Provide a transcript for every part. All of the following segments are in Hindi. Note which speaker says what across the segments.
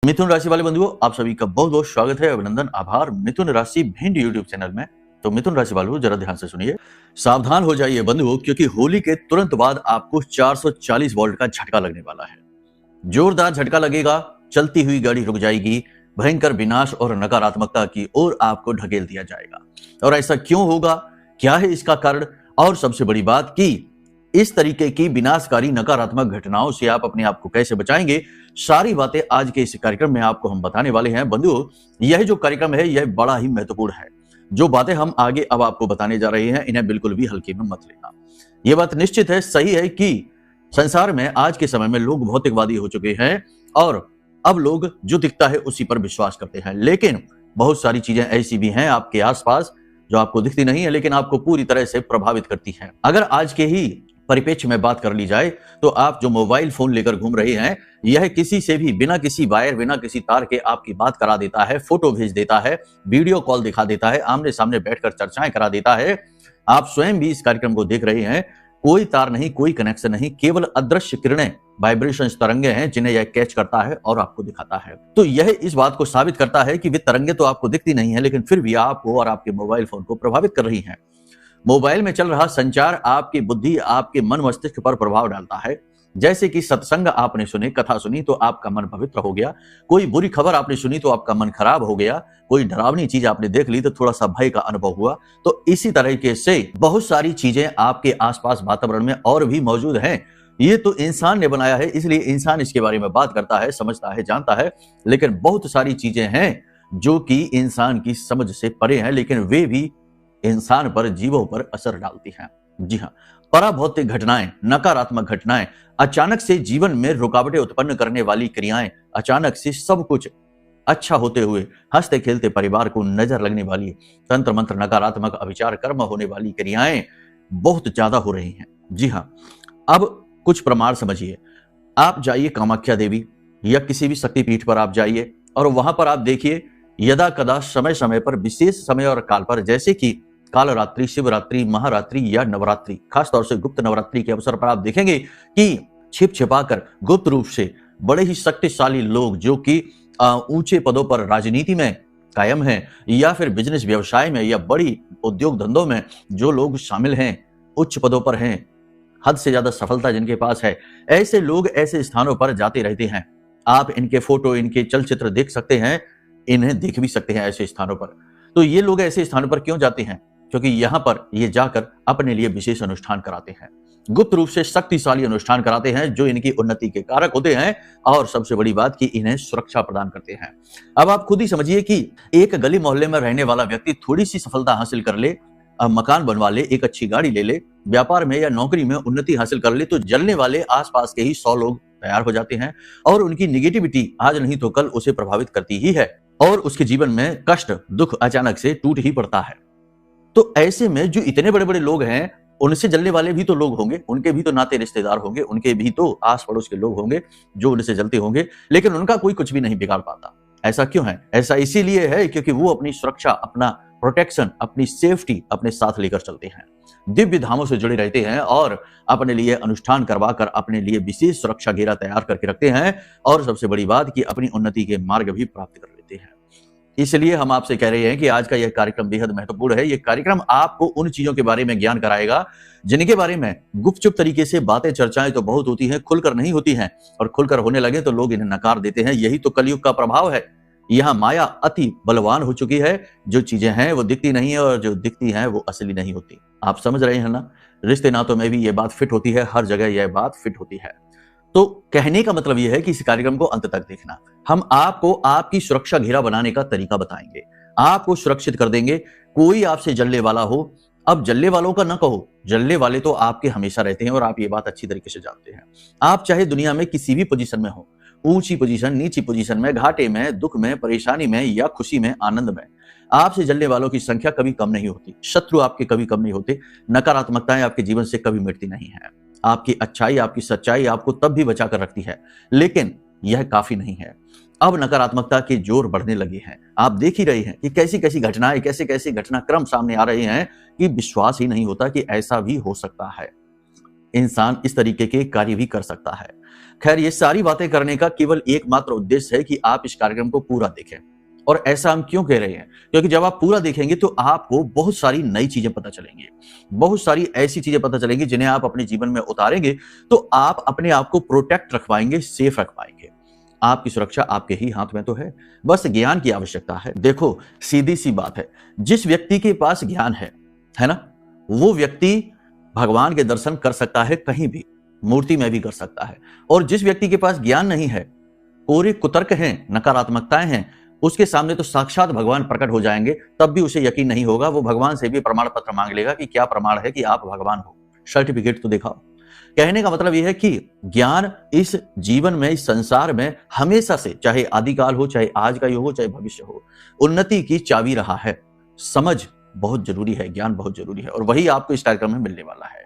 Speaker 1: मिथुन राशि वाले बंधुओं, आप सभी का बहुत बहुत स्वागत है, अभिनंदन, आभार मिथुन राशि भिंड यूट्यूब चैनल में। तो मिथुन राशि वालों, जरा ध्यान से सुनिए, सावधान हो जाइए बंधुओं, क्योंकि होली के तुरंत बाद आपको 440 वोल्ट का झटका लगने वाला है। जोरदार झटका लगेगा, चलती हुई गाड़ी रुक जाएगी, भयंकर विनाश और नकारात्मकता की ओर आपको ढकेल दिया जाएगा। और ऐसा क्यों होगा, क्या है इसका कारण, और सबसे बड़ी बात कि इस तरीके की विनाशकारी नकारात्मक घटनाओं से आप अपने आप को कैसे बचाएंगे, सारी बातें आज के इस कार्यक्रम में आपको हम बताने वाले हैं। बंधुओं, यह जो कार्यक्रम है यह बड़ा ही महत्वपूर्ण है। जो बातें हम आगे अब आपको बताने जा रहे हैं, इन्हें बिल्कुल भी हल्के में मत लेना। यह बात निश्चित है, सही है कि संसार में आज के समय में लोग भौतिकवादी हो चुके हैं और अब लोग जो दिखता है उसी पर विश्वास करते हैं। लेकिन बहुत सारी चीजें ऐसी भी हैं आपके आसपास जो आपको दिखती नहीं है, लेकिन आपको पूरी तरह से प्रभावित करती हैं। अगर आज के ही परिप्रेक्ष्य में बात कर ली जाए तो आप जो मोबाइल फोन लेकर घूम रहे हैं, यह किसी से भी बिना किसी वायर, बिना किसी तार के आपकी बात करा देता है, फोटो भेज देता है, वीडियो कॉल दिखा देता है, आमने सामने बैठकर चर्चाएं करा देता है। आप स्वयं भी इस कार्यक्रम को देख रहे हैं, कोई तार नहीं, कोई कनेक्शन नहीं, केवल अदृश्य किरणें, वाइब्रेशन तरंगे हैं जिन्हें यह कैच करता है और आपको दिखाता है। तो यह इस बात को साबित करता है कि वे तरंगे तो आपको दिखती नहीं है, लेकिन फिर भी आपको और आपके मोबाइल फोन को प्रभावित कर रही हैं। मोबाइल में चल रहा संचार आपकी बुद्धि, आपके मन मस्तिष्क पर प्रभाव डालता है। जैसे कि सत्संग आपने सुने, कथा सुनी तो आपका मन पवित्र हो गया, कोई बुरी खबर आपने सुनी तो आपका मन खराब हो गया, कोई डरावनी चीज आपने देख ली तो थोड़ा सा भय का अनुभव हुआ। तो इसी तरीके से बहुत सारी चीजें आपके आसपास वातावरण में और भी मौजूद हैं। ये तो इंसान ने बनाया है, इसलिए इंसान इसके बारे में बात करता है, समझता है, जानता है। लेकिन बहुत सारी चीजें हैं जो कि इंसान की समझ से परे हैं, लेकिन वे भी इंसान पर, जीवों पर असर डालती हैं। जी हाँ, पराभौतिक घटनाएं, नकारात्मक घटनाएं, अचानक से जीवन में रुकावटें उत्पन्न करने वाली क्रियाएं, अचानक से सब कुछ अच्छा होते हुए हंसते खेलते परिवार को नजर लगने वाली तंत्र मंत्र, नकारात्मक अविचार कर्म होने वाली क्रियाएं बहुत ज्यादा हो रही हैं। जी हाँ, अब कुछ प्रमाण समझिए। आप जाइए कामाख्या देवी या किसी भी शक्तिपीठ पर आप जाइए और वहां पर आप देखिए, यदा कदा समय समय पर, विशेष समय और काल पर, जैसे कि कालरात्रि, शिवरात्रि, महारात्रि या नवरात्रि, खासतौर से गुप्त नवरात्रि के अवसर पर आप देखेंगे कि छिप छिपाकर गुप्त रूप से बड़े ही शक्तिशाली लोग जो कि ऊंचे पदों पर राजनीति में कायम हैं या फिर बिजनेस व्यवसाय में या बड़ी उद्योग धंधों में जो लोग शामिल हैं, उच्च पदों पर हैं, हद से ज्यादा सफलता जिनके पास है, ऐसे लोग ऐसे स्थानों पर जाते रहते हैं। आप इनके फोटो, इनके चलचित्र देख सकते हैं, इन्हें देख भी सकते हैं ऐसे स्थानों पर। तो ये लोग ऐसे स्थानों पर क्यों जाते हैं? क्योंकि यहां पर ये जाकर अपने लिए विशेष अनुष्ठान कराते हैं, गुप्त रूप से शक्तिशाली अनुष्ठान कराते हैं जो इनकी उन्नति के कारक होते हैं और सबसे बड़ी बात कि इन्हें सुरक्षा प्रदान करते हैं। अब आप खुद ही समझिए कि एक गली मोहल्ले में रहने वाला व्यक्ति थोड़ी सी सफलता हासिल कर ले, मकान बनवा ले, एक अच्छी गाड़ी ले ले, व्यापार में या नौकरी में उन्नति हासिल कर ले, तो जलने वाले आसपास के ही 100 लोग तैयार हो जाते हैं और उनकी निगेटिविटी आज नहीं तो कल उसे प्रभावित करती ही है और उसके जीवन में कष्ट, दुख अचानक से टूट ही पड़ता है। तो ऐसे में जो इतने बड़े बड़े लोग हैं, उनसे जलने वाले भी तो लोग होंगे, उनके भी तो नाते रिश्तेदार होंगे, उनके भी तो आस पड़ोस के लोग होंगे जो उनसे जलते होंगे, लेकिन उनका कोई कुछ भी नहीं बिगाड़ पाता। ऐसा क्यों है? ऐसा इसीलिए है क्योंकि वो अपनी सुरक्षा, अपना प्रोटेक्शन, अपनी सेफ्टी अपने साथ लेकर चलते हैं, दिव्य धामों से जुड़े रहते हैं और अपने लिए अनुष्ठान करवाकर अपने लिए विशेष सुरक्षा घेरा तैयार करके रखते हैं और सबसे बड़ी बात कि अपनी उन्नति के मार्ग भी प्राप्त कर लेते हैं। इसलिए हम आपसे कह रहे हैं कि आज का यह कार्यक्रम बेहद महत्वपूर्ण है। यह कार्यक्रम आपको उन चीजों के बारे में ज्ञान कराएगा जिनके बारे में गुपचुप तरीके से बातें, चर्चाएं तो बहुत होती हैं, खुलकर नहीं होती हैं, और खुलकर होने लगे तो लोग इन्हें नकार देते हैं। यही तो कलयुग का प्रभाव है। यहाँ माया अति बलवान हो चुकी है, जो चीजें हैं वो दिखती नहीं है और जो दिखती हैं वो असली नहीं होती। आप समझ रहे हैं ना? रिश्ते नातों में भी ये बात फिट होती है, हर जगह यह बात फिट होती है। तो कहने का मतलब यह है कि इस कार्यक्रम को अंत तक देखना। हम आपको आपकी सुरक्षा घेरा बनाने का तरीका बताएंगे, आपको सुरक्षित कर देंगे। कोई आपसे जलने वाला हो, अब जलने वालों का ना कहो, जलने वाले तो आपके हमेशा रहते हैं और आप ये बात अच्छी तरीके से जानते हैं। आप चाहे दुनिया में किसी भी पोजीशन में हो, ऊंची पोजीशन, नीची पोजीशन में, घाटे में, दुख में, परेशानी में या खुशी में, आनंद में, आपसे जलने वालों की संख्या कभी कम नहीं होती। शत्रु आपके कभी कम नहीं होते। नकारात्मकताएं आपके जीवन से कभी मिटती नहीं है। आपकी अच्छाई, आपकी सच्चाई आपको तब भी बचा कर रखती है, लेकिन यह काफी नहीं है। अब नकारात्मकता के जोर बढ़ने लगे हैं। आप देख ही रहे हैं कि कैसी कैसी घटनाएं, कैसे कैसे घटनाक्रम सामने आ रहे हैं कि विश्वास ही नहीं होता कि ऐसा भी हो सकता है। इंसान इस तरीके के कार्य भी कर सकता है। खैर, ये सारी बातें करने का केवल एकमात्र उद्देश्य है कि आप इस कार्यक्रम को पूरा देखें। और ऐसा हम क्यों कह रहे हैं? क्योंकि जब आप पूरा देखेंगे तो आपको बहुत सारी नई चीजें पता चलेंगी, बहुत सारी ऐसी चीजें पता चलेंगी जिन्हें आप अपने जीवन में उतारेंगे तो आप अपने आप को प्रोटेक्ट रख पाएंगे, सेफ रख पाएंगे। आपकी सुरक्षा आपके ही हाथ में तो है, बस ज्ञान की आवश्यकता है। देखो, सीधी सी बात है, जिस व्यक्ति के पास ज्ञान है ना, वो व्यक्ति भगवान के दर्शन कर सकता है, कहीं भी मूर्ति में भी कर सकता है। और जिस व्यक्ति के पास ज्ञान नहीं है, कोरे कुतर्क हैं, नकारात्मकताएं हैं, उसके सामने तो साक्षात भगवान प्रकट हो जाएंगे, तब भी उसे यकीन नहीं होगा। वो भगवान से भी प्रमाण पत्र मांग लेगा कि क्या प्रमाण है कि आप भगवान हो, सर्टिफिकेट तो दिखाओ। कहने का मतलब यह है कि ज्ञान इस जीवन में, इस संसार में हमेशा से, चाहे आदिकाल हो, चाहे आज का युग हो, चाहे भविष्य हो, उन्नति की चाबी रहा है। समझ बहुत जरूरी है, ज्ञान बहुत जरूरी है, और वही आपको इस कार्यक्रम में मिलने वाला है।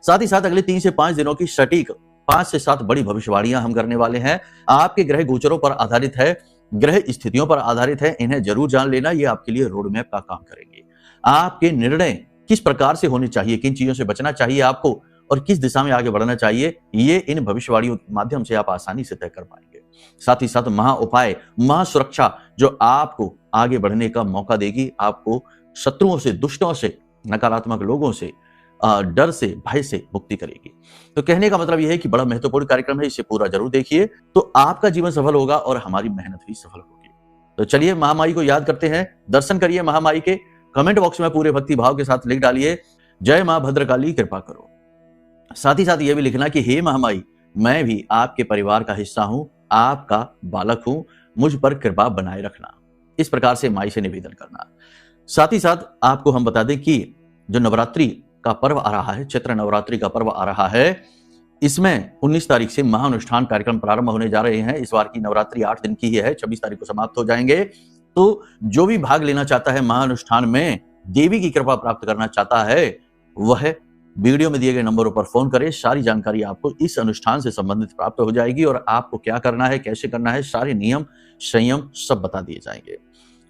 Speaker 1: साथ ही साथ अगले 3 से 5 दिनों की सटीक 5 से 7 बड़ी भविष्यवाणियां हम करने वाले हैं। आपके ग्रह गोचरों पर आधारित है, ग्रह स्थितियों पर आधारित है। इन्हें जरूर जान लेना, ये आपके लिए रोड मैप का काम करेंगे। आपके निर्णय किस प्रकार से होने चाहिए, किन चीजों से बचना चाहिए आपको, और किस दिशा में आगे बढ़ना चाहिए, ये इन भविष्यवाणियों के माध्यम से आप आसानी से तय कर पाएंगे। साथ ही साथ महा उपाय, महा सुरक्षा, जो आपको आगे बढ़ने का मौका देगी, आपको शत्रुओं से, दुष्टों से, नकारात्मक लोगों से, डर से, भय से मुक्ति करेगी। तो कहने का मतलब यह है कि बड़ा महत्वपूर्ण कार्यक्रम है, इसे पूरा जरूर देखिए, तो आपका जीवन सफल होगा और हमारी मेहनत भी सफल होगी। तो चलिए महामाई को याद करते हैं, दर्शन करिए महामाई के। कमेंट बॉक्स में पूरे भक्ति भाव के साथ लिख डालिए, जय मां भद्रकाली कृपा करो। साथ ही साथ यह भी लिखना कि हे महामाई, मैं भी आपके परिवार का हिस्सा हूं, आपका बालक हूं, मुझ पर कृपा बनाए रखना। इस प्रकार से माई से निवेदन करना। साथ ही साथ आपको हम बता दें कि जो नवरात्रि का पर्व आ रहा है, चैत्र नवरात्रि का पर्व आ रहा है, इसमें 19 तारीख से महाअनुष्ठान कार्यक्रम प्रारंभ होने जा रहे हैं। इस बार की नवरात्रि 8 दिन की ही है, 26 तारीख को समाप्त हो जाएंगे। तो जो भी भाग लेना चाहता है महाअनुष्ठान में, देवी की कृपा प्राप्त करना चाहता है, वह वीडियो में दिए गए नंबरों पर फोन करें। सारी जानकारी आपको इस अनुष्ठान से संबंधित प्राप्त हो जाएगी और आपको क्या करना है, कैसे करना है, सारे नियम संयम सब बता दिए जाएंगे।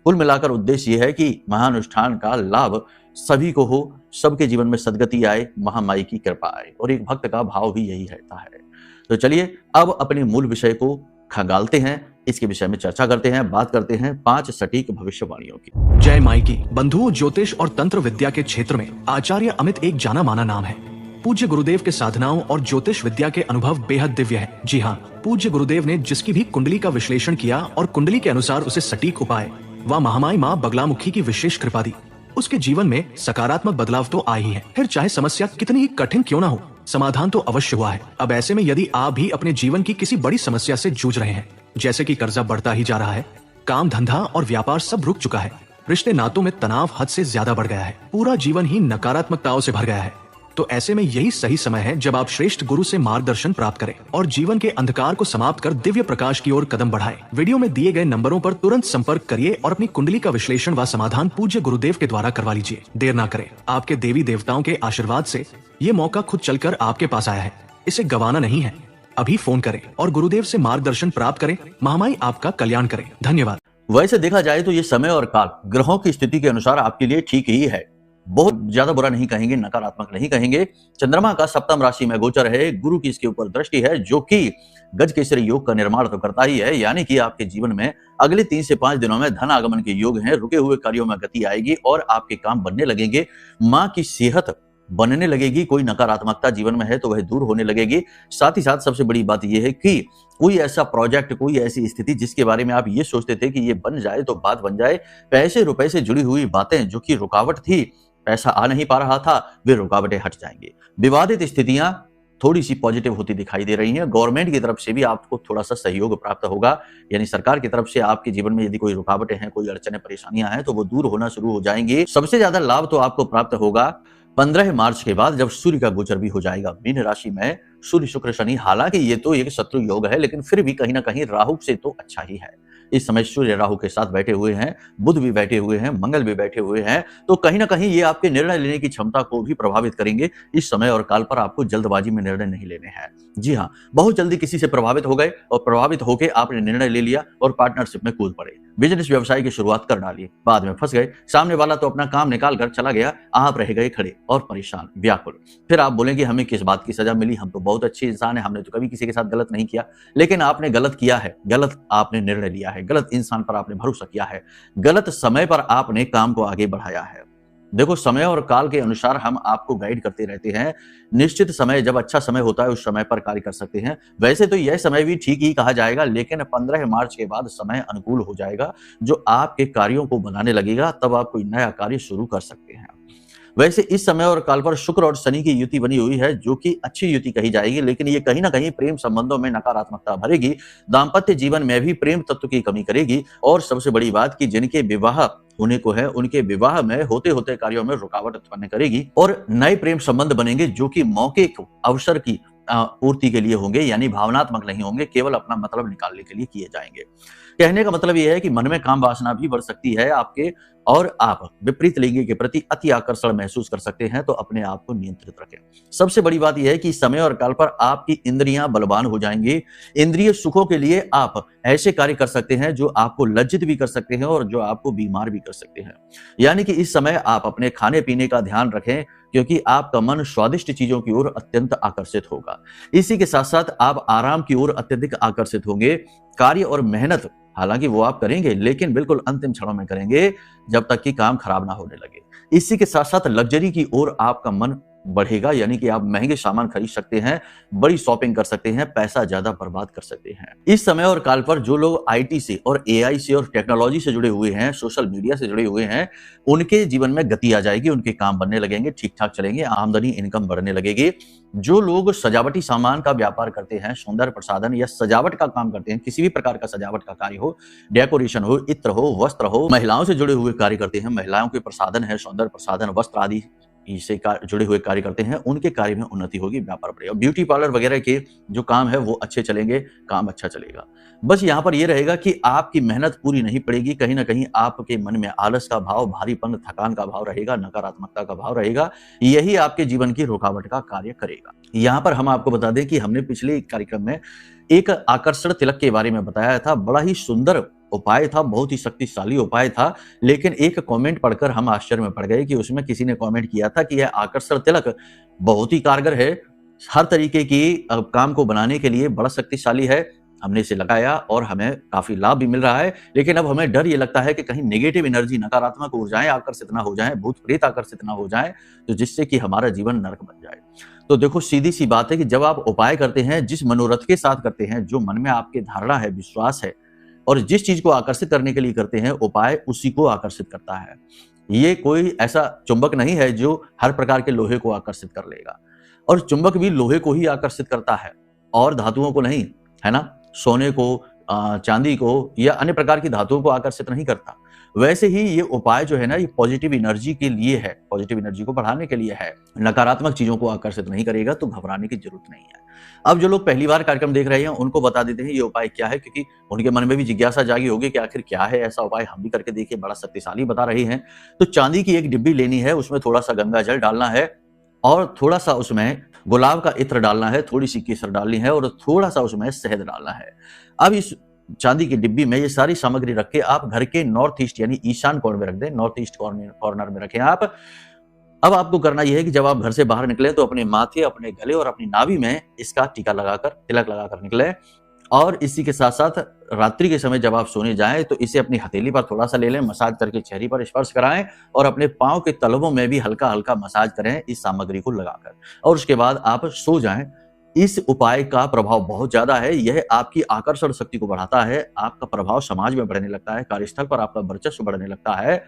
Speaker 1: कुल मिलाकर उद्देश्य यह है कि महाअनुष्ठान का लाभ सभी को हो, सबके जीवन में सद्गति आए, महामाई की कृपा आए, और एक भक्त का भाव भी यही रहता है। तो चलिए अब अपने मूल विषय को खंगालते हैं, इसके विषय में चर्चा करते हैं, बात करते हैं 5 सटीक भविष्यवाणियों की।
Speaker 2: जय माई की। बंधुओं, ज्योतिष और तंत्र विद्या के क्षेत्र में आचार्य अमित एक जाना माना नाम है। पूज्य गुरुदेव के साधनाओं और ज्योतिष विद्या के अनुभव बेहद दिव्य है। जी हाँ, पूज्य गुरुदेव ने जिसकी भी कुंडली का विश्लेषण किया और कुंडली के अनुसार उसे सटीक उपाय व महामाई माँ बगलामुखी की विशेष कृपा दी, उसके जीवन में सकारात्मक बदलाव तो आए ही है। फिर चाहे समस्या कितनी ही कठिन क्यों ना हो, समाधान तो अवश्य हुआ है। अब ऐसे में यदि आप भी अपने जीवन की किसी बड़ी समस्या से जूझ रहे हैं, जैसे कि कर्जा बढ़ता ही जा रहा है, काम धंधा और व्यापार सब रुक चुका है, रिश्ते नातों में तनाव हद से ज्यादा बढ़ गया है, पूरा जीवन ही नकारात्मकताओं से भर गया है, तो ऐसे में यही सही समय है जब आप श्रेष्ठ गुरु से मार्गदर्शन प्राप्त करें और जीवन के अंधकार को समाप्त कर दिव्य प्रकाश की ओर कदम बढ़ाएं। वीडियो में दिए गए नंबरों पर तुरंत संपर्क करिए और अपनी कुंडली का विश्लेषण व समाधान पूज्य गुरुदेव के द्वारा करवा लीजिए। देर ना करें, आपके देवी देवताओं के आशीर्वाद से ये मौका खुद चलकर आपके पास आया है, इसे गंवाना नहीं है। अभी फोन करें और गुरुदेव से मार्गदर्शन प्राप्त करें। महामाई आपका कल्याण करें। धन्यवाद।
Speaker 1: वैसे देखा जाए तो ये समय और काल ग्रहों की स्थिति के अनुसार आपके लिए ठीक ही है, बहुत ज्यादा बुरा नहीं कहेंगे, नकारात्मक नहीं कहेंगे। चंद्रमा का सप्तम राशि में गोचर है, गुरु की इसके ऊपर दृष्टि है, जो कि गज केसरी योग का निर्माण तो करता ही है, यानी कि आपके जीवन में अगले 3 से 5 दिनों में धन आगमन के योग हैं, रुके हुए कार्यों में गति आएगी और आपके काम बनने लगेंगे। माँ की सेहत बनने लगेगी, कोई नकारात्मकता जीवन में है तो वह दूर होने लगेगी। साथ ही साथ सबसे बड़ी बात यह है कि कोई ऐसा प्रोजेक्ट, कोई ऐसी स्थिति जिसके बारे में आप ये सोचते थे कि ये बन जाए तो बात बन जाए, पैसे रुपए से जुड़ी हुई बातें जो कि रुकावट थी, पैसा आ नहीं पा रहा था, वे रुकावटें हट जाएंगी। विवादित स्थितियां थोड़ी सी पॉजिटिव होती दिखाई दे रही हैं। गवर्नमेंट की तरफ से भी आपको थोड़ा सा सहयोग प्राप्त होगा, यानी सरकार की तरफ से आपके जीवन में यदि कोई रुकावटें हैं, कोई अड़चनें परेशानियां हैं तो वो दूर होना शुरू हो जाएंगी। सबसे ज्यादा लाभ तो आपको प्राप्त होगा 15 मार्च के बाद, जब सूर्य का गोचर भी हो जाएगा मीन राशि में। सूर्य शुक्र शनि, हालांकि ये तो एक शत्रु योग है, लेकिन फिर भी कहीं ना कहीं राहु से तो अच्छा ही है। इस समय सूर्य राहु के साथ बैठे हुए हैं, बुध भी बैठे हुए हैं, मंगल भी बैठे हुए हैं, तो कहीं ना कहीं ये आपके निर्णय लेने की क्षमता को भी प्रभावित करेंगे। इस समय और काल पर आपको जल्दबाजी में निर्णय नहीं लेने हैं। जी हाँ, बहुत जल्दी किसी से प्रभावित हो गए और प्रभावित होकर आपने निर्णय ले लिया और पार्टनरशिप में कूद पड़े, बिजनेस व्यवसाय की शुरुआत कर डाली, बाद में फंस गए, सामने वाला तो अपना काम निकाल कर चला गया, आप रह गए खड़े और परेशान, व्याकुल। फिर आप बोलेंगे हमें किस बात की सजा मिली, हम तो बहुत अच्छे इंसान हैं, हमने तो कभी किसी के साथ गलत नहीं किया। लेकिन आपने गलत किया है, गलत आपने निर्णय लिया है, गलत इंसान पर आपने भरोसा किया है, गलत समय पर आपने काम को आगे बढ़ाया है। देखो, समय और काल के अनुसार हम आपको गाइड करते रहते हैं। निश्चित समय, जब अच्छा समय होता है, उस समय पर कार्य कर सकते हैं। वैसे तो यह समय भी ठीक ही कहा जाएगा, लेकिन 15 मार्च के बाद समय अनुकूल हो जाएगा, जो आपके कार्यों को बनाने लगेगा, तब आप कोई नया कार्य शुरू कर सकते हैं। वैसे इस समय और काल पर शुक्र और शनि की युति बनी हुई है, जो कि अच्छी युति कही जाएगी, लेकिन ये कहीं ना कहीं प्रेम संबंधों में नकारात्मकता भरेगी, दाम्पत्य जीवन में भी प्रेम तत्व की कमी करेगी, और सबसे बड़ी बात कि जिनके विवाह होने को है, उनके विवाह में होते होते कार्यों में रुकावट उत्पन्न करेगी, और नए प्रेम संबंध बनेंगे जो कि मौके को, अवसर की पूर्ति के लिए होंगे, यानी भावनात्मक नहीं होंगे, केवल अपना मतलब निकालने के लिए किए जाएंगे। कहने का मतलब यह है कि मन में काम वासना भी बढ़ सकती है आपके, और आप विपरीत लिंग के प्रति अति आकर्षण महसूस कर सकते हैं, तो अपने आप को नियंत्रित रखें। सबसे बड़ी बात यह है कि समय और काल पर आपकी इंद्रियां बलवान हो जाएंगी। इंद्रिय सुखों के लिए आप ऐसे कार्य कर सकते हैं जो आपको लज्जित भी कर सकते हैं और जो आपको बीमार भी कर सकते हैं। यानी कि इस समय आप अपने खाने पीने का ध्यान रखें, क्योंकि आपका मन स्वादिष्ट चीजों की ओर अत्यंत आकर्षित होगा। इसी के साथ साथ आप आराम की ओर अत्यधिक आकर्षित होंगे। कार्य और मेहनत हालांकि वो आप करेंगे, लेकिन बिल्कुल अंतिम क्षणों में करेंगे, जब तक कि काम खराब ना होने लगे। इसी के साथ साथ लग्जरी की ओर आपका मन बढ़ेगा, यानी कि आप महंगे सामान खरीद सकते हैं, बड़ी शॉपिंग कर सकते हैं, पैसा ज्यादा बर्बाद कर सकते हैं। इस समय और काल पर जो लोग आईटी से और एआई से और टेक्नोलॉजी से जुड़े हुए हैं, सोशल मीडिया से जुड़े हुए हैं, उनके जीवन में गति आ जाएगी, उनके काम बनने लगेंगे, ठीक ठाक चलेंगे, आमदनी इनकम बढ़ने लगेगी। जो लोग सजावटी सामान का व्यापार करते हैं, सौंदर्य प्रसाधन या सजावट का काम करते हैं, किसी भी प्रकार का सजावट का कार्य हो, डेकोरेशन हो, इत्र हो, वस्त्र हो, महिलाओं से जुड़े हुए कार्य करते हैं, महिलाओं के प्रसाधन है, सौंदर्य प्रसाधन, वस्त्र आदि से जुड़े हुए कार्य करते हैं, उनके कार्य में उन्नति होगी, व्यापार बढ़ेगा। ब्यूटी पार्लर वगैरह के जो काम है वो अच्छे चलेंगे, काम अच्छा चलेगा। बस यहाँ पर यह रहेगा कि आपकी मेहनत पूरी नहीं पड़ेगी, कहीं ना कहीं आपके मन में आलस का भाव, भारीपन, थकान का भाव रहेगा, नकारात्मकता का भाव रहेगा। यही आपके जीवन की रुकावट का कार्य करेगा। यहाँ पर हम आपको बता दें कि हमने पिछले कार्यक्रम में एक आकर्षण तिलक के बारे में बताया था। बड़ा ही सुंदर उपाय था, बहुत ही शक्तिशाली उपाय था, लेकिन एक कमेंट पढ़कर हम आश्चर्य में पड़ गए कि उसमें किसी ने कमेंट किया था कि यह आकर्षण तिलक बहुत ही कारगर है, हर तरीके की काम को बनाने के लिए बड़ा शक्तिशाली है। हमने इसे लगाया और हमें काफी लाभ भी मिल रहा है, लेकिन अब हमें डर ये लगता है कि कहीं नेगेटिव एनर्जी, नकारात्मक ऊर्जाएं आकर्षित ना हो जाएं, भूत प्रेत आकर्षित ना हो जाएं, तो जिससे कि हमारा जीवन नरक बन जाए। तो देखो, सीधी सी बात है कि जब आप उपाय करते हैं, जिस मनोरथ के साथ करते हैं, जो मन में आपके धारणा है, विश्वास है, और जिस चीज को आकर्षित करने के लिए करते हैं, उपाय उसी को आकर्षित करता है। ये कोई ऐसा चुंबक नहीं है जो हर प्रकार के लोहे को आकर्षित कर लेगा, और चुंबक भी लोहे को ही आकर्षित करता है और धातुओं को नहीं, है ना। सोने को, चांदी को या अन्य प्रकार की धातुओं को आकर्षित नहीं करता। वैसे ही ये उपाय जो है ना, ये पॉजिटिव एनर्जी के लिए है, पॉजिटिव एनर्जी को बढ़ाने के लिए है, नकारात्मक चीजों को आकर्षित नहीं करेगा, तो घबराने की जरूरत नहीं है। अब जो लोग पहली बार कार्यक्रम देख रहे हैं, उनको बता देते हैं ये उपाय क्या है, क्योंकि उनके मन में भी जिज्ञासा जागी होगी कि आखिर क्या है ऐसा उपाय, हम भी करके देखिए, बड़ा शक्तिशाली बता रहे हैं। तो चांदी की एक डिब्बी लेनी है, उसमें थोड़ा सा गंगा जल डालना है, और थोड़ा सा उसमें गुलाब का इत्र डालना है, थोड़ी सी केसर डालनी है, और थोड़ा सा उसमें शहद डालना है। अब इस चांदी की डिब्बी में ये सारी सामग्री रख के आप घर के नॉर्थ ईस्ट यानी ईशान कोण में रख दें, नॉर्थ ईस्ट कॉर्नर में रखें आप। अब आपको करना यह है कि जब आप घर से बाहर निकले, तो अपने माथे, अपने गले और अपनी नाभि में इसका टीका लगाकर, तिलक लगाकर निकले। और इसी के साथ साथ रात्रि के समय जब आप सोने जाएं, तो इसे अपनी हथेली पर थोड़ा सा ले लें, मसाज करके चेहरे पर स्पर्श कराएं, और अपने पांव के तलवों में भी हल्का हल्का मसाज करें इस सामग्री को लगाकर, और उसके बाद आप सो जाएं। इस उपाय का प्रभाव बहुत ज्यादा है, यह आपकी आकर्षण शक्ति को बढ़ाता है, आपका प्रभाव समाज में बढ़ने लगता है, कार्यस्थल पर आपका वर्चस्व बढ़ने लगता है,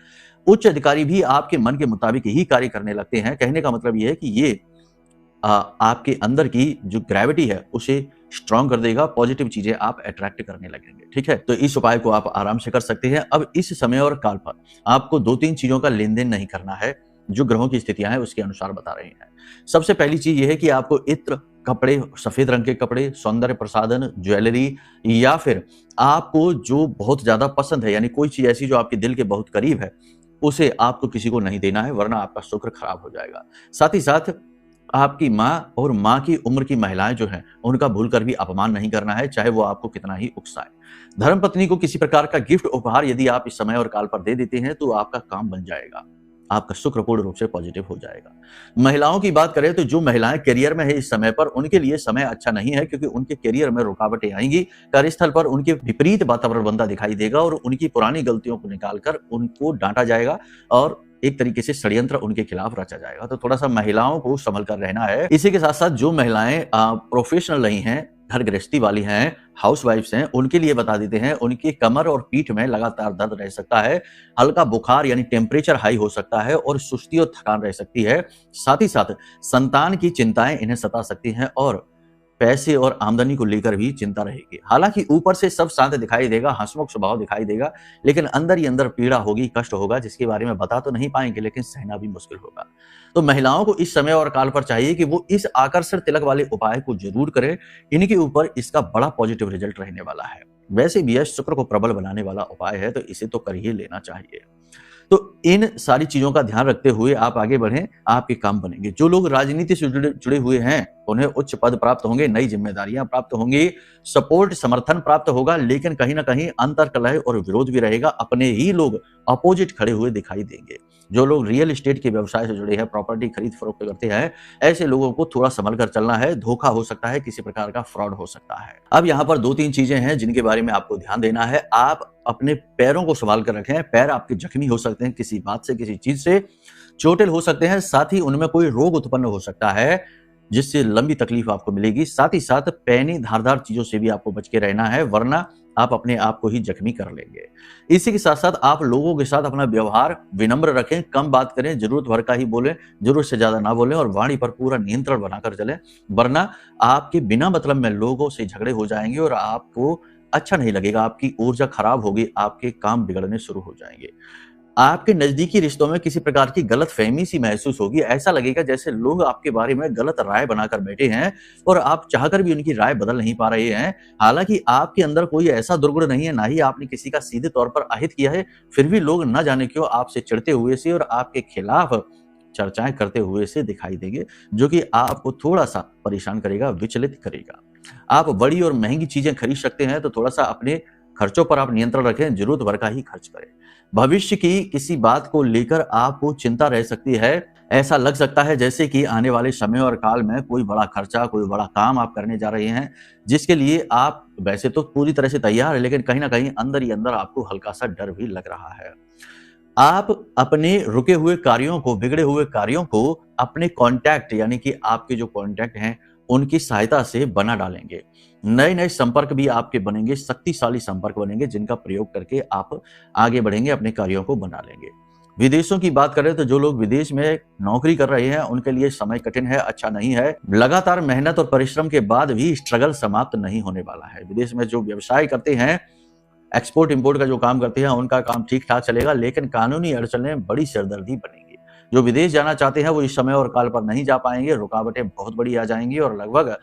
Speaker 1: उच्च अधिकारी भी आपके मन के मुताबिक ही कार्य करने लगते हैं। कहने का मतलब यह है कि ये आपके अंदर की जो ग्रेविटी है उसे स्ट्रांग कर देगा, पॉजिटिव चीजें आप अट्रैक्ट करने लगेंगे। ठीक है, तो इस उपाय को आप आराम से कर सकते हैं। अब इस समय और काल पर आपको 2-3 चीजों का लेन देन नहीं करना है, जो ग्रहों की स्थितियां हैं उसके अनुसार बता रहे हैं। सबसे पहली चीज यह है कि आपको इत्र, कपड़े, सफेद रंग के कपड़े, सौंदर्य प्रसाधन, ज्वेलरी, या फिर आपको जो बहुत ज्यादा पसंद है, यानी कोई चीज ऐसी जो आपके दिल के बहुत करीब है, उसे आपको किसी को नहीं देना है, वरना आपका शुक्र खराब हो जाएगा। साथ ही साथ आपकी माँ और माँ की उम्र की महिलाएं जो हैं, उनका भूल कर भी अपमान नहीं करना है, चाहे वो आपको कितना ही उकसाए। धर्मपत्नी को किसी प्रकार का गिफ्ट उपहार यदि आप इस समय और काल पर दे देते हैं तो आपका काम बन जाएगा, आपका शुक्र पूर्ण रूप से पॉजिटिव हो जाएगा। महिलाओं की बात करें तो जो महिलाएं करियर में है इस समय पर, उनके लिए समय अच्छा नहीं है, क्योंकि उनके करियर में रुकावटें आएंगी। कार्यस्थल पर उनके विपरीत वातावरण बनता दिखाई देगा और उनकी पुरानी गलतियों को निकालकर उनको डांटा जाएगा और एक तरीके से षड्यंत्र उनके खिलाफ रचा जाएगा। तो थोड़ा सा महिलाओं को संभल कर रहना है। इसी के साथ साथ जो महिलाएं प्रोफेशनल नहीं हैं, घर गृहस्थी वाली हैं, हाउसवाइफ्स हैं, उनके लिए बता देते हैं, उनकी कमर और पीठ में लगातार दर्द रह सकता है, हल्का बुखार यानी टेम्परेचर हाई हो सकता है और सुस्ती और थकान रह सकती है। साथ ही साथ संतान की चिंताएं इन्हें सता सकती हैं और पैसे और आमदनी को लेकर भी चिंता रहेगी। हालांकि ऊपर से सब शांत दिखाई देगा, हंसमुख स्वभाव दिखाई देगा, लेकिन अंदर ही अंदर पीड़ा होगी, कष्ट होगा, जिसके बारे में बता तो नहीं पाएंगे, लेकिन सहना भी मुश्किल होगा। तो महिलाओं को इस समय और काल पर चाहिए कि वो इस आकर्षण तिलक वाले उपाय को जरूर करें। इनके ऊपर इसका बड़ा पॉजिटिव रिजल्ट रहने वाला है। वैसे भी यह शुक्र को प्रबल बनाने वाला उपाय है, तो इसे तो कर ही लेना चाहिए। तो इन सारी चीजों का ध्यान रखते हुए आप आगे बढ़ें, आपके काम बनेंगे। जो लोग राजनीति से जुड़े हुए हैं उन्हें उच्च पद प्राप्त होंगे, नई जिम्मेदारियां प्राप्त होंगी, सपोर्ट समर्थन प्राप्त होगा, लेकिन कहीं ना कहीं अंतर कलह और विरोध भी रहेगा। अपने ही लोग अपोजिट खड़े हुए दिखाई देंगे। जो लोग रियल एस्टेट के व्यवसाय से जुड़े हैं, प्रॉपर्टी खरीद फरोख्त करते हैं, ऐसे लोगों को थोड़ा संभल कर चलना है। धोखा हो सकता है, किसी प्रकार का फ्रॉड हो सकता है। अब यहाँ पर 2-3 चीजें हैं जिनके बारे में आपको ध्यान देना है। आप अपने पैरों को संभाल कर रखें। पैर आपके जख्मी हो सकते हैं, किसी बात से, किसी चीज से चोटिल हो सकते हैं। साथ ही उनमें कोई रोग उत्पन्न हो सकता है जिससे लंबी तकलीफ आपको मिलेगी। साथ ही साथ पैनी धारदार चीजों से भी आपको बच के रहना है, वरना आप अपने आप को ही जख्मी कर लेंगे। इसी के साथ साथ आप लोगों के साथ अपना व्यवहार विनम्र रखें, कम बात करें, जरूरत भर का ही बोलें, जरूरत से ज्यादा ना बोलें और वाणी पर पूरा नियंत्रण बनाकर चलें, वरना आपके बिना मतलब में लोगों से झगड़े हो जाएंगे और आपको अच्छा नहीं लगेगा, आपकी ऊर्जा खराब होगी, आपके काम बिगड़ने शुरू हो जाएंगे। आपके नजदीकी रिश्तों में किसी प्रकार की गलत फहमी सी महसूस होगी। ऐसा लगेगा जैसे लोग आपके बारे में गलत राय बनाकर बैठे हैं और आप चाहकर भी उनकी राय बदल नहीं पा रहे हैं। हालांकि आपके अंदर कोई ऐसा दुर्गुण नहीं है, ना ही आपने किसी का सीधे तौर पर अहित किया है, फिर भी लोग न जाने क्यों आपसे चिढ़ते हुए से और आपके खिलाफ चर्चाएं करते हुए से दिखाई देंगे, जो कि आपको थोड़ा सा परेशान करेगा, विचलित करेगा। आप बड़ी और महंगी चीजें खरीद सकते हैं, तो थोड़ा सा अपने खर्चों पर आप नियंत्रण रखें, जरूरत भर का ही खर्च करें। भविष्य की किसी बात को लेकर आपको चिंता रह सकती है। ऐसा लग सकता है जैसे कि आने वाले समय और काल में कोई बड़ा खर्चा, कोई बड़ा काम आप करने जा रहे हैं, जिसके लिए आप वैसे तो पूरी तरह से तैयार है, लेकिन कहीं ना कहीं अंदर ही अंदर आपको हल्का सा डर भी लग रहा है। आप अपने रुके हुए कार्यों को, बिगड़े हुए कार्यों को अपने कॉन्टैक्ट यानी कि आपके जो कॉन्टैक्ट हैं उनकी सहायता से बना डालेंगे। नए नए संपर्क भी आपके बनेंगे, शक्तिशाली संपर्क बनेंगे, जिनका प्रयोग करके आप आगे बढ़ेंगे, अपने कार्यों को बना लेंगे। विदेशों की बात करें तो जो लोग विदेश में नौकरी कर रहे हैं उनके लिए समय कठिन है, अच्छा नहीं है। लगातार मेहनत और परिश्रम के बाद भी स्ट्रगल समाप्त नहीं होने वाला है। विदेश में जो व्यवसाय करते हैं, एक्सपोर्ट इंपोर्ट का जो काम करते हैं, उनका काम ठीक ठाक चलेगा, लेकिन कानूनी अड़चनें बड़ी सिरदर्दी बनेगी। जो विदेश जाना चाहते हैं वो इस समय और काल पर नहीं जा पाएंगे, रुकावटें बहुत बड़ी आ जाएंगी और लगभग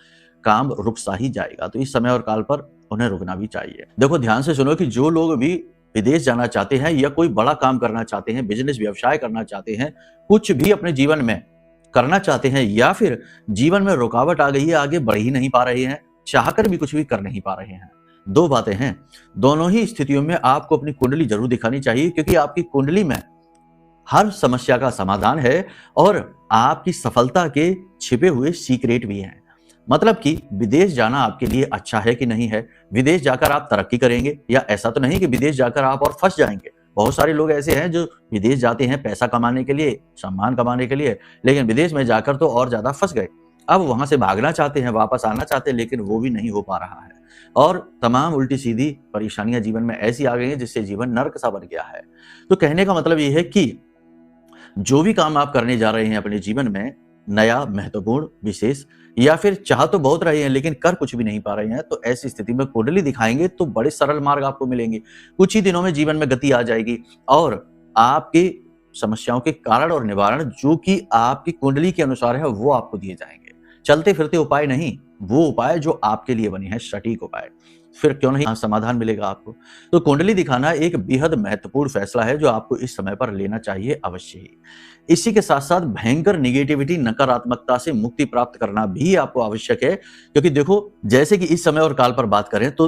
Speaker 1: काम रुक सा ही जाएगा। तो इस समय और काल पर उन्हें रुकना भी चाहिए। देखो, ध्यान से सुनो कि जो लोग भी विदेश जाना चाहते हैं या कोई बड़ा काम करना चाहते हैं, बिजनेस व्यवसाय करना चाहते हैं, कुछ भी अपने जीवन में करना चाहते हैं, या फिर जीवन में रुकावट आ गई है, आगे बढ़ ही नहीं पा रहे हैं, चाहकर भी कुछ भी कर नहीं पा रहे हैं, दो बातें हैं। दोनों ही स्थितियों में आपको अपनी कुंडली जरूर दिखानी चाहिए, क्योंकि आपकी कुंडली में हर समस्या का समाधान है और आपकी सफलता के छिपे हुए सीक्रेट भी हैं। मतलब कि विदेश जाना आपके लिए अच्छा है कि नहीं है, विदेश जाकर आप तरक्की करेंगे, या ऐसा तो नहीं कि विदेश जाकर आप और फंस जाएंगे। बहुत सारे लोग ऐसे हैं जो विदेश जाते हैं पैसा कमाने के लिए, सम्मान कमाने के लिए, लेकिन विदेश में जाकर तो और ज्यादा फंस गए। अब वहां से भागना चाहते हैं, वापस आना चाहते हैं, लेकिन वो भी नहीं हो पा रहा है और तमाम उल्टी सीधी परेशानियां जीवन में ऐसी आ गई हैं जिससे जीवन नर्क सा बन गया है। तो कहने का मतलब ये है कि जो भी काम आप करने जा रहे हैं अपने जीवन में, नया, महत्वपूर्ण, विशेष, या फिर चाह तो बहुत रहे हैं लेकिन कर कुछ भी नहीं पा रहे हैं, तो ऐसी स्थिति में कुंडली दिखाएंगे तो बड़े सरल मार्ग आपको मिलेंगे। कुछ ही दिनों में जीवन में गति आ जाएगी और आपकी समस्याओं के कारण और निवारण जो कि आपकी कुंडली के अनुसार है वो आपको दिए जाएंगे। चलते फिरते उपाय नहीं, वो उपाय जो आपके लिए बने हैं, सटीक उपाय। फिर क्यों नहीं समाधान मिलेगा आपको। तो कुंडली दिखाना एक बेहद महत्वपूर्ण फैसला है जो आपको इस समय पर लेना चाहिए अवश्य ही। इसी के साथ साथ भयंकर निगेटिविटी, नकारात्मकता से मुक्ति प्राप्त करना भी आपको आवश्यक है, क्योंकि देखो, जैसे कि इस समय और काल पर बात करें तो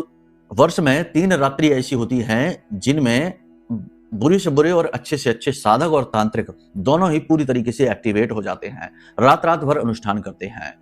Speaker 1: वर्ष में 3 रात्रि ऐसी होती हैं जिनमें बुरे से बुरे और अच्छे से अच्छे साधक और तांत्रिक दोनों ही पूरी तरीके से एक्टिवेट हो जाते हैं, रात-रात भर अनुष्ठान करते हैं।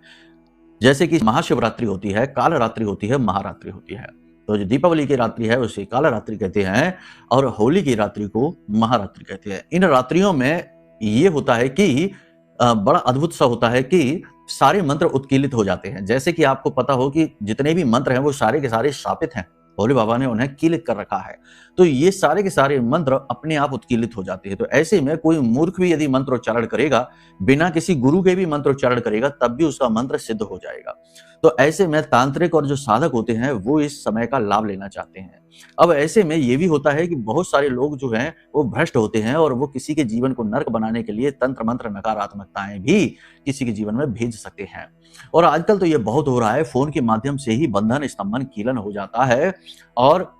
Speaker 1: जैसे कि महाशिवरात्रि होती है, कालरात्रि होती है, महारात्रि होती है। तो जो दीपावली की रात्रि है उसे कालरात्रि कहते हैं और होली की रात्रि को महारात्रि कहते हैं। इन रात्रियों में ये होता है कि बड़ा अद्भुत सा होता है कि सारे मंत्र उत्कीर्णित हो जाते हैं। जैसे कि आपको पता हो कि जितने भी मंत्र हैं वो सारे के सारे शापित हैं। भोले बाबा ने उन्हें कीलित कर रखा है। तो ये सारे के सारे मंत्र अपने आप उत्कीर्णित हो जाते हैं। तो ऐसे में कोई मूर्ख भी यदि मंत्रोच्चारण करेगा, बिना किसी गुरु के भी मंत्रोच्चारण करेगा, तब भी उसका मंत्र सिद्ध हो जाएगा। तो ऐसे में तांत्रिक और जो साधक होते हैं वो इस समय का लाभ लेना चाहते हैं। अब ऐसे में ये भी होता है कि बहुत सारे लोग जो हैं वो भ्रष्ट होते हैं और वो किसी के जीवन को नर्क बनाने के लिए तंत्र मंत्र नकारात्मकताएं भी किसी के जीवन में भेज सकते हैं। और आजकल तो ये बहुत हो रहा है, फोन के माध्यम से ही बंधन स्तंभन कीलन हो जाता है और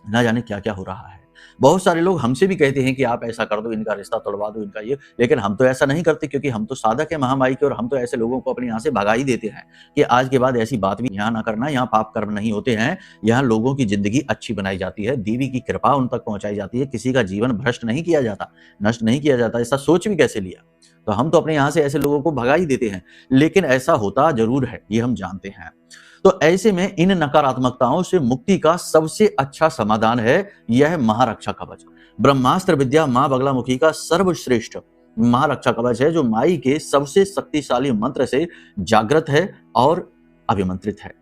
Speaker 1: ना जाने क्या क्या हो रहा है। बहुत सारे लोग हमसे भी कहते हैं कि आप ऐसा कर दो, इनका रिश्ता तोड़वा दो, इनका ये, लेकिन हम तो ऐसा नहीं करते क्योंकि हम तो साधक है महामाई के और हम तो ऐसे लोगों को अपने यहाँ से भगा ही देते हैं कि आज के बाद ऐसी बात भी यहाँ ना करना, यहाँ पाप कर्म नहीं होते हैं, यहाँ लोगों की जिंदगी अच्छी बनाई जाती है, देवी की कृपा उन तक पहुंचाई जाती है, किसी का जीवन भ्रष्ट नहीं किया जाता, नष्ट नहीं किया जाता। ऐसा सोच भी कैसे लिया? तो हम तो अपने यहाँ से ऐसे लोगों को भगा ही देते हैं, लेकिन ऐसा होता जरूर है, ये हम जानते हैं। तो ऐसे में इन नकारात्मकताओं से मुक्ति का सबसे अच्छा समाधान है यह महारक्षा कवच। ब्रह्मास्त्र विद्या मां बगलामुखी का सर्वश्रेष्ठ महारक्षा कवच है जो माई के सबसे शक्तिशाली मंत्र से जागृत है और अभिमंत्रित है।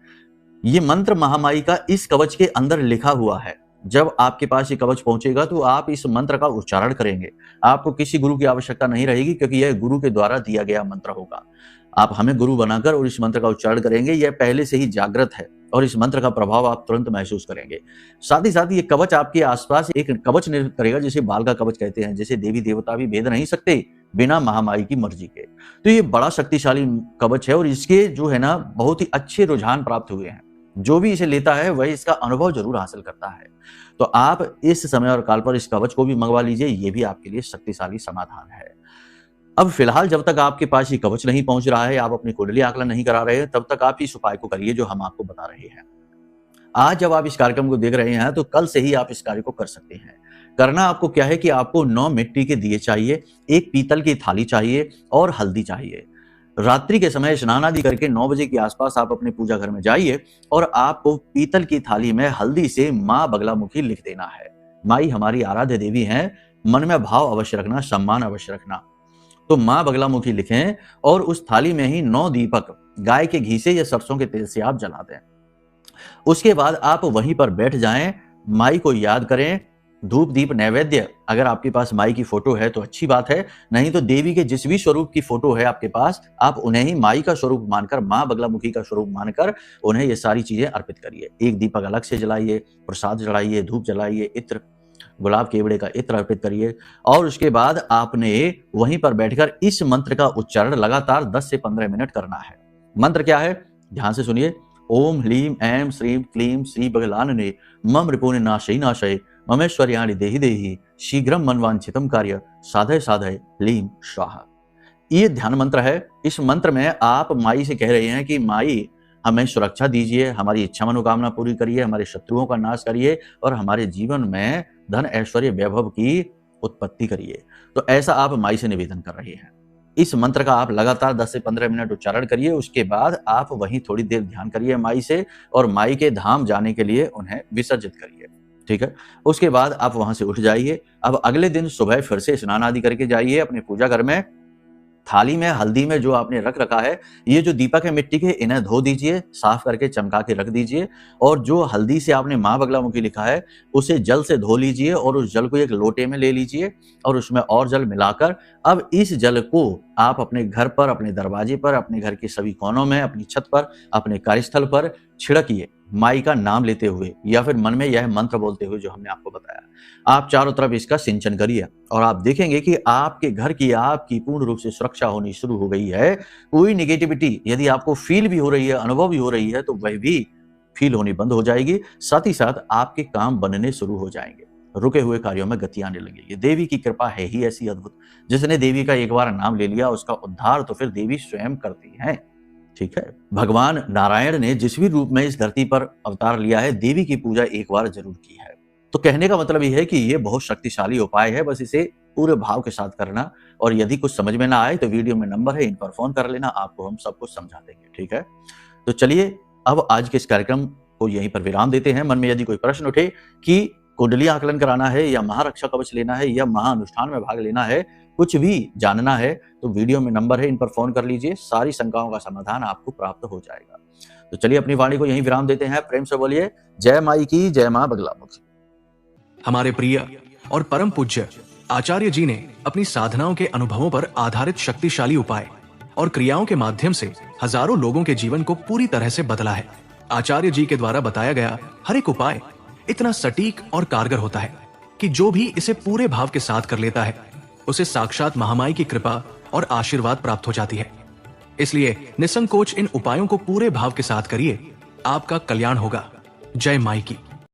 Speaker 1: ये मंत्र महामाई का इस कवच के अंदर लिखा हुआ है। जब आपके पास ये कवच पहुंचेगा तो आप इस मंत्र का उच्चारण करेंगे। आपको किसी गुरु की आवश्यकता नहीं रहेगी क्योंकि यह गुरु के द्वारा दिया गया मंत्र होगा। आप हमें गुरु बनाकर और इस मंत्र का उच्चारण करेंगे, यह पहले से ही जागृत है और इस मंत्र का प्रभाव आप तुरंत महसूस करेंगे। साथ ही साथ ये कवच आपके आसपास एक कवच निर्मित करेगा जिसे बाल का कवच कहते हैं, जिसे देवी देवता भी भेद नहीं सकते बिना महामाई की मर्जी के। तो ये बड़ा शक्तिशाली कवच है और इसके जो है ना बहुत ही अच्छे रुझान प्राप्त हुए हैं। जो भी इसे लेता है वह इसका अनुभव जरूर हासिल करता है। तो आप इस समय और काल पर इस कवच को भी मंगवा लीजिए, ये भी आपके लिए शक्तिशाली समाधान है। अब फिलहाल जब तक आपके पास ये कवच नहीं पहुंच रहा है, आप अपनी कुंडली आकलन नहीं करा रहे हैं, तब तक आप इस उपाय को करिए जो हम आपको बता रहे हैं। आज जब आप इस कार्यक्रम को देख रहे हैं तो कल से ही आप इस कार्य को कर सकते हैं। करना आपको क्या है कि आपको 9 मिट्टी के दिए चाहिए, एक पीतल की थाली चाहिए और हल्दी चाहिए। रात्रि के समय स्नान आदि करके 9 बजे के आसपास आप अपने पूजा घर में जाइए और आपको पीतल की थाली में हल्दी से मां बगलामुखी लिख देना है। माई हमारी आराध्य देवी हैं, मन में भाव अवश्य रखना, सम्मान अवश्य रखना। तो मां बगलामुखी लिखें और उस थाली में ही 9 दीपक गाय के घी से या सरसों के तेल से आप जला दें। उसके बाद आप वहीं पर बैठ जाएं, माई को याद करें, धूप दीप नैवेद्य, अगर आपके पास माई की फोटो है तो अच्छी बात है, नहीं तो देवी के जिस भी स्वरूप की फोटो है आपके पास, आप उन्हें ही माई का स्वरूप मानकर, मां बगलामुखी का स्वरूप मानकर उन्हें ये सारी चीजें अर्पित करिए। एक दीपक अलग से जलाइए, प्रसाद चढ़ाइए, धूप जलाइए, इत्र, गुलाब केवड़े का इत्र अर्पित करिए और उसके बाद आपने वहीं पर बैठकर इस मंत्र का उच्चारण लगातार 10 से 15 मिनट करना है। मंत्र क्या है? ध्यान से सुनिए। ओम ह्लीम ऐं श्रीं क्लीं श्री बगलानने मम रिपुने नाशय नाशय ममेश्वर्याणि देहि देहि शीघ्रम मनवांछितम कार्य साधय साधय ह्लीं स्वाहा। ये ध्यान मंत्र है। इस मंत्र में आप माई से कह रहे हैं कि माई हमें सुरक्षा दीजिए, हमारी इच्छा मनोकामना पूरी करिए, हमारे शत्रुओं का नाश करिए और हमारे जीवन में धन ऐश्वर्य वैभव की उत्पत्ति करिए। तो ऐसा आप माई से निवेदन कर रहे हैं। इस मंत्र का आप लगातार 10 से 15 मिनट उच्चारण करिए। उसके बाद आप वहीं थोड़ी देर ध्यान करिए माई से और माई के धाम जाने के लिए उन्हें विसर्जित करिए। ठीक है। उसके बाद आप वहां से उठ जाइए। अब अगले दिन सुबह फिर से स्नान आदि करके जाइए अपने पूजा घर में। थाली में हल्दी में जो आपने रख रखा है, ये जो दीपक है मिट्टी के, इन्हें धो दीजिए, साफ करके चमका के रख दीजिए और जो हल्दी से आपने मां बगलामुखी लिखा है उसे जल से धो लीजिए और उस जल को एक लोटे में ले लीजिए और उसमें और जल मिलाकर अब इस जल को आप अपने घर पर, अपने दरवाजे पर, अपने घर के सभी कोनों में, अपनी छत पर, अपने कार्यस्थल पर छिड़किए माई का नाम लेते हुए या फिर मन में यह मंत्र बोलते हुए जो हमने आपको बताया। आप चारों तरफ इसका सिंचन करिए और आप देखेंगे कि आपके घर की आपकी पूर्ण रूप से सुरक्षा होनी शुरू हो गई है। कोई निगेटिविटी यदि आपको फील भी हो रही है, अनुभव भी हो रही है, तो वह भी फील होनी बंद हो जाएगी। साथ ही साथ आपके काम बनने शुरू हो जाएंगे, रुके हुए कार्यों में गति आने लगेगी। देवी की कृपा है ही ऐसी अद्भुत, जिसने देवी का एक बार नाम ले लिया उसका उद्धार तो फिर देवी स्वयं करती हैं। ठीक है। भगवान नारायण ने जिस भी रूप में इस धरती पर अवतार लिया है, देवी की पूजा एक बार जरूर की है। तो कहने का मतलब यह है कि ये बहुत शक्तिशाली उपाय है, बस इसे पूरे भाव के साथ करना। और यदि कुछ समझ में ना आए तो वीडियो में नंबर है, इन पर फोन कर लेना, आपको हम सब कुछ समझा देंगे। ठीक है, तो चलिए अब आज के इस कार्यक्रम को यहीं पर विराम देते हैं। मन में यदि कोई प्रश्न उठे कि कुंडली आकलन कराना है या महारक्षा कवच लेना है या महाअनुष्ठान में भाग लेना है, कुछ भी जानना है, तो वीडियो में नंबर है, इन पर फोन कर लीजिए, सारी शंकाओं का समाधान आपको प्राप्त हो जाएगा। तो चलिए अपनी वाणी को यहीं विराम देते हैं। प्रेम से बोलिए जय माई की, जय मां बगलामुखी।
Speaker 2: हमारे प्रिय और परम पूज्य आचार्य जी ने अपनी साधनाओं के अनुभवों पर आधारित शक्तिशाली उपाय और क्रियाओं के माध्यम से हजारों लोगों के जीवन को पूरी तरह से बदला है। आचार्य जी के द्वारा बताया गया हर एक उपाय इतना सटीक और कारगर होता है कि जो भी इसे पूरे भाव के साथ कर लेता है, उसे साक्षात महामाई की कृपा और आशीर्वाद प्राप्त हो जाती है। इसलिए निसंकोच इन उपायों को पूरे भाव के साथ करिए, आपका कल्याण होगा। जय माई की।